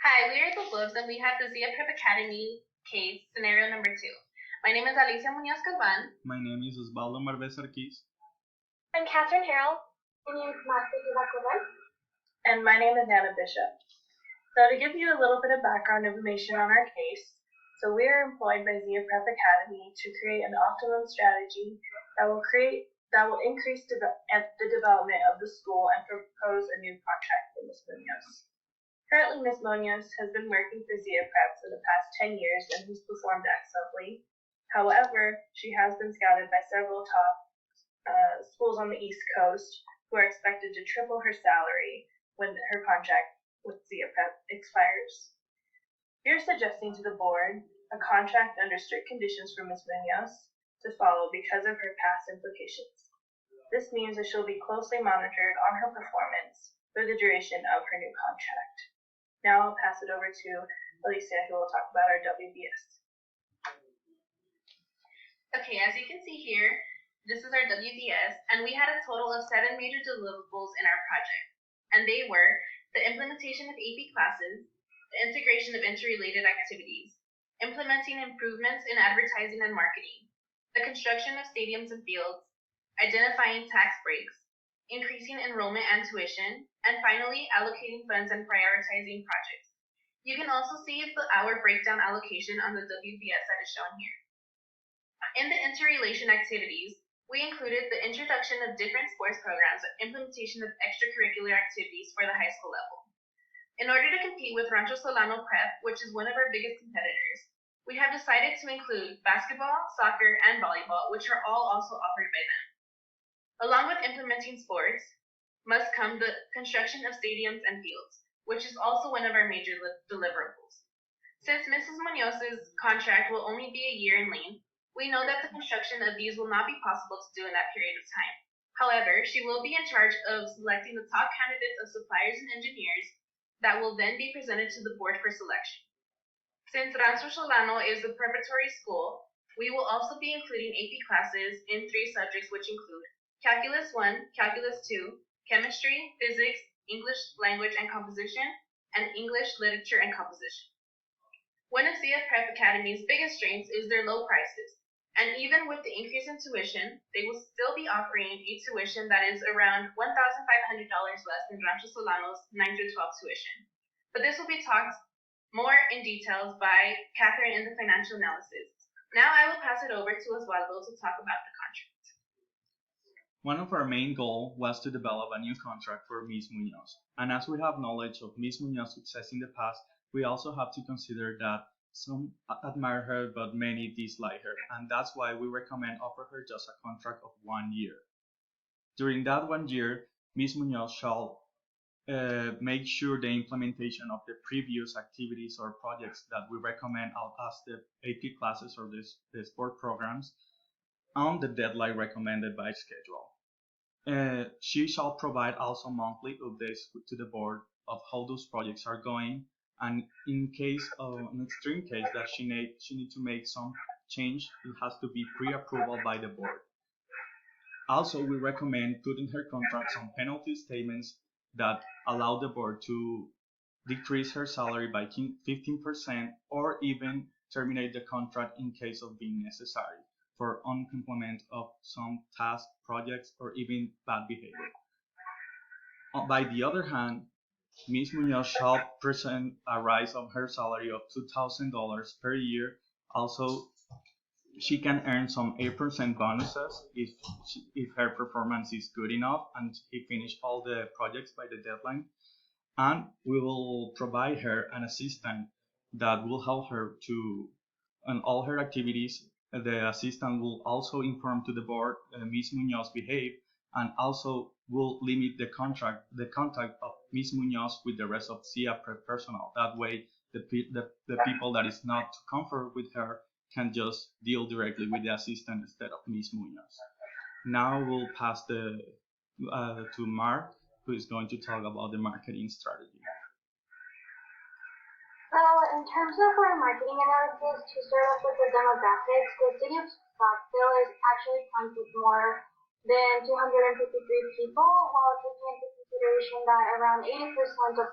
Hi, we are the Wolves, and we have the ZPA Academy case scenario number 2. My name is Alicia Munoz Galvan. My name is Osvaldo Marvez Arquiz. I'm Catherine Harrell. My name is Marta Galvan. And my name is Anna Bishop. So to give you a little bit of background information on our case, so we are employed by ZPA Academy to create an optimum strategy that will increase the development of the school and propose a new contract for Ms. Munoz. Currently, Ms. Munoz has been working for ZPA for the past 10 years and has performed excellently. However, she has been scouted by several top schools on the East Coast who are expected to triple her salary when her contract with ZPA expires. We are suggesting to the board a contract under strict conditions for Ms. Munoz to follow because of her past implications. This means that she'll be closely monitored on her performance for the duration of her new contract. Now I'll pass it over to Alicia, who will talk about our WBS. Okay, as you can see here, this is our WBS, and we had a total of 7 major deliverables in our project. And they were the implementation of AP classes, the integration of interrelated activities, implementing improvements in advertising and marketing, the construction of stadiums and fields, identifying tax breaks, increasing enrollment and tuition, and finally, allocating funds and prioritizing projects. You can also see the hour breakdown allocation on the WBS that is shown here. In the interrelation activities, we included the introduction of different sports programs and implementation of extracurricular activities for the high school level. In order to compete with Rancho Solano Prep, which is one of our biggest competitors, we have decided to include basketball, soccer, and volleyball, which are all also offered by them. Along with implementing sports, must come the construction of stadiums and fields, which is also one of our major deliverables. Since Mrs. Munoz's contract will only be a year in length, we know that the construction of these will not be possible to do in that period of time. However, she will be in charge of selecting the top candidates of suppliers and engineers that will then be presented to the board for selection. Since Rancho Solano is a preparatory school, we will also be including AP classes in 3 subjects, which include Calculus 1, Calculus 2, Chemistry, Physics, English Language and Composition, and English Literature and Composition. One of ZPA Academy's biggest strengths is their low prices, and even with the increase in tuition, they will still be offering a tuition that is around $1,500 less than Rancho Solano's 9-12 tuition. But this will be talked more in details by Catherine in the financial analysis. Now I will pass it over to Osvaldo to talk about the contract. One of our main goals was to develop a new contract for Ms. Munoz. And as we have knowledge of Ms. Munoz's success in the past, we also have to consider that some admire her but many dislike her, and that's why we recommend offer her just a contract of 1 year. During that 1 year, Ms. Munoz shall make sure the implementation of the previous activities or projects that we recommend as the AP classes or the sport programs on the deadline recommended by schedule. She shall provide also monthly updates to the board of how those projects are going, and in case of an extreme case that she need to make some change, it has to be pre-approval by the board. Also, we recommend putting her contract some penalty statements that allow the board to decrease her salary by 15% or even terminate the contract in case of being necessary for uncomplement of some task projects or even bad behavior. By the other hand, Ms. Munoz shall present a rise of her salary of $2,000 per year. Also, she can earn some 8% bonuses if her performance is good enough and she finished all the projects by the deadline. And we will provide her an assistant that will help her to on all her activities. The assistant will also inform to the board Ms. Munoz behave, and also will limit the contact of Ms. Munoz with the rest of ZPA personnel. That way, the people that is not comfortable with her can just deal directly with the assistant instead of Ms. Munoz. Now we'll pass to Mark, who is going to talk about the marketing strategy. Well, in terms of our marketing analysis, to start off with the demographics, the city of Scottsdale is actually planned with more than 253 people, while taking into consideration that around 81% of the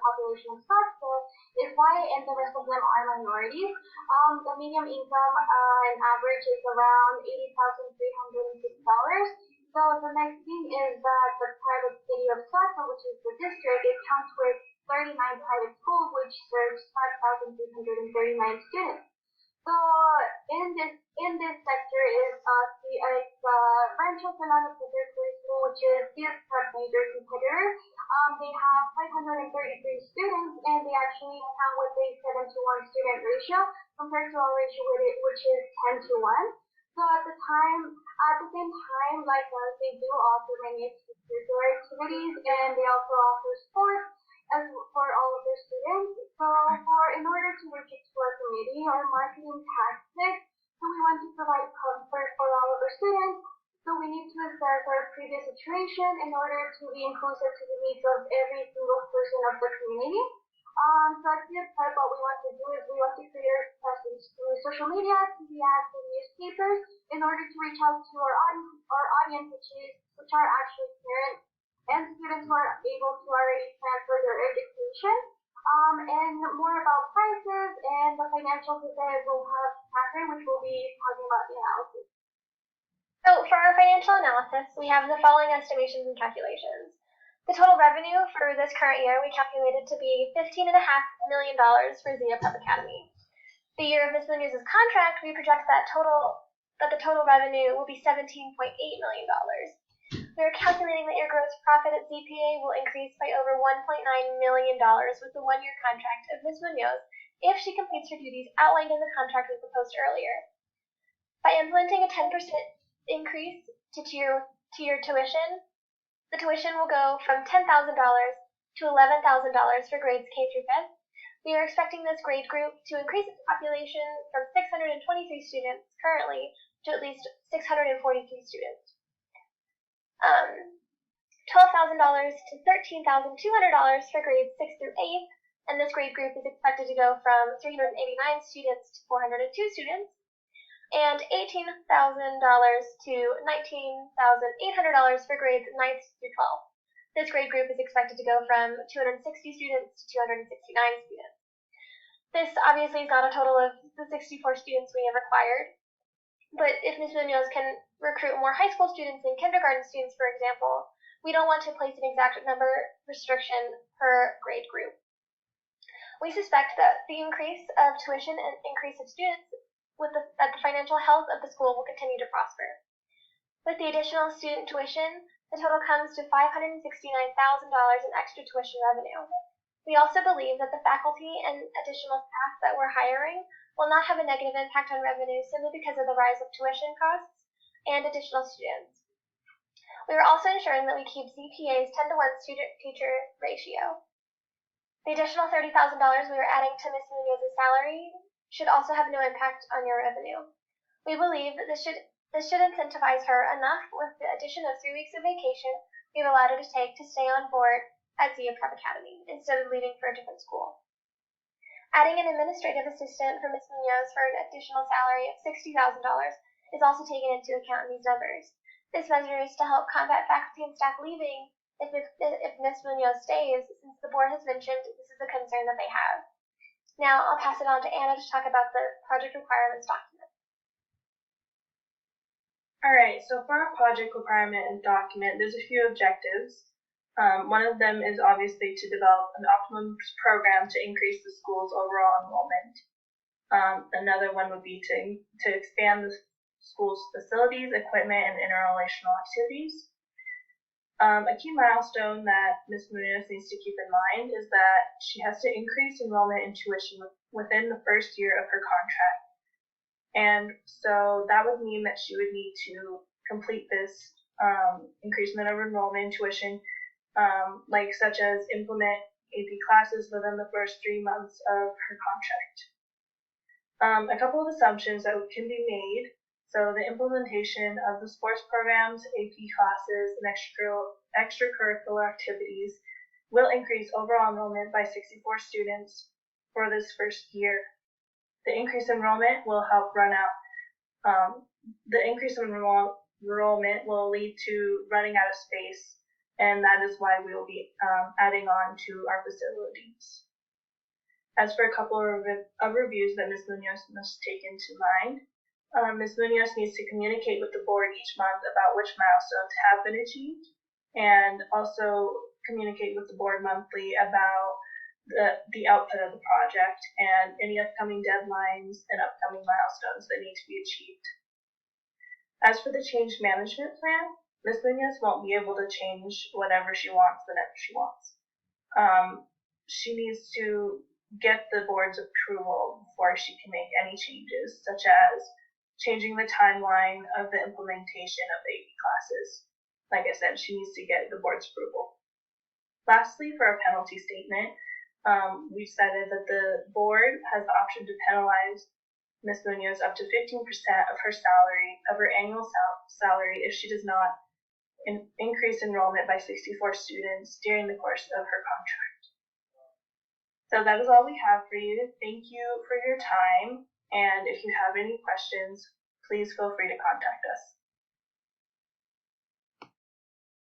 population of Scottsdale is white and the rest of them are minorities. The median income on average is around $80,306. So the next thing is that the private city of Scottsdale, which is the district, it counts with 39 private schools, which serves 5,339 students. So in this sector is Rancho Fernando Preparatory School, which is this major competitor. They have 533 students, and they actually count with a 7-to-1 student ratio compared to our ratio which is 10-to-1. So at the same time, likewise, they do offer many extracurricular activities, and they also offer sports as for all of their students. So in order to reach it to our committee, our marketing tactics, so we want to provide comfort for all of our students. So we need to assess our previous situation in order to be inclusive to the needs of every single person of the community. So at this part, what we want to do is we want to create our presence through social media, TV ads, and newspapers in order to reach out to our audience, which are actually parents and students who are able to already plan for their education. And more about prices and the financial today, we'll have Catherine, which will be talking about the analysis. So for our financial analysis, we have the following estimations and calculations. The total revenue for this current year we calculated to be $15.5 million for Zia Prep Academy. The year of Ms. Munoz's contract, we project that the total revenue will be $17.8 million. We are calculating that your gross profit at ZPA will increase by over $1.9 million with the one-year contract of Ms. Munoz if she completes her duties outlined in the contract we proposed earlier. By implementing a 10% increase to your tuition, the tuition will go from $10,000 to $11,000 for grades K through 5th. We are expecting this grade group to increase its population from 623 students currently to at least 643 students. $12,000 to $13,200 for grades 6 through 8th, and this grade group is expected to go from 389 students to 402 students. And $18,000 to $19,800 for grades 9th through 12th. This grade group is expected to go from 260 students to 269 students. This obviously is not a total of the 64 students we have required, but if Ms. Munoz can recruit more high school students and kindergarten students, for example, we don't want to place an exact number restriction per grade group. We suspect that the increase of tuition and increase of students that the financial health of the school will continue to prosper. With the additional student tuition, the total comes to $569,000 in extra tuition revenue. We also believe that the faculty and additional staff that we're hiring will not have a negative impact on revenue simply because of the rise of tuition costs and additional students. We are also ensuring that we keep ZPA's 10-to-1 student-teacher ratio. The additional $30,000 we are adding to Ms. Munoz's salary should also have no impact on your revenue. We believe that this should incentivize her enough with the addition of 3 weeks of vacation we've allowed her to take to stay on board at Zia Prep Academy instead of leaving for a different school. Adding an administrative assistant for Ms. Munoz for an additional salary of $60,000 is also taken into account in these numbers. This measure is to help combat faculty and staff leaving if Ms. Munoz stays, since the board has mentioned this is a concern that they have. Now I'll pass it on to Anna to talk about the project requirements document. Alright, so for our project requirement document, there's a few objectives. One of them is obviously to develop an optimum program to increase the school's overall enrollment. Another one would be to expand the school's facilities, equipment, and interrelational activities. A key milestone that Ms. Munoz needs to keep in mind is that she has to increase enrollment and tuition within the first year of her contract. And so that would mean that she would need to complete this increasement of enrollment and tuition, such as implement AP classes within the first 3 months of her contract. A couple of assumptions that can be made. So the implementation of the sports programs, AP classes, and extracurricular activities will increase overall enrollment by 64 students for this first year. The increased enrollment will help run out. The increase in enrollment will lead to running out of space, and that is why we will be adding on to our facilities. As for a couple of reviews that Ms. Munoz must take into mind, Ms. Munoz needs to communicate with the board each month about which milestones have been achieved, and also communicate with the board monthly about the output of the project and any upcoming deadlines and upcoming milestones that need to be achieved. As for the change management plan, Ms. Munoz won't be able to change whatever she wants whenever she wants. She needs to get the board's approval before she can make any changes, such as changing the timeline of the implementation of the AP classes. Like I said, she needs to get the board's approval. Lastly, for our penalty statement, we decided that the board has the option to penalize Ms. Munoz up to 15% of her annual salary if she does not increase enrollment by 64 students during the course of her contract. So that is all we have for you. Thank you for your time, and if you have any questions, please feel free to contact us.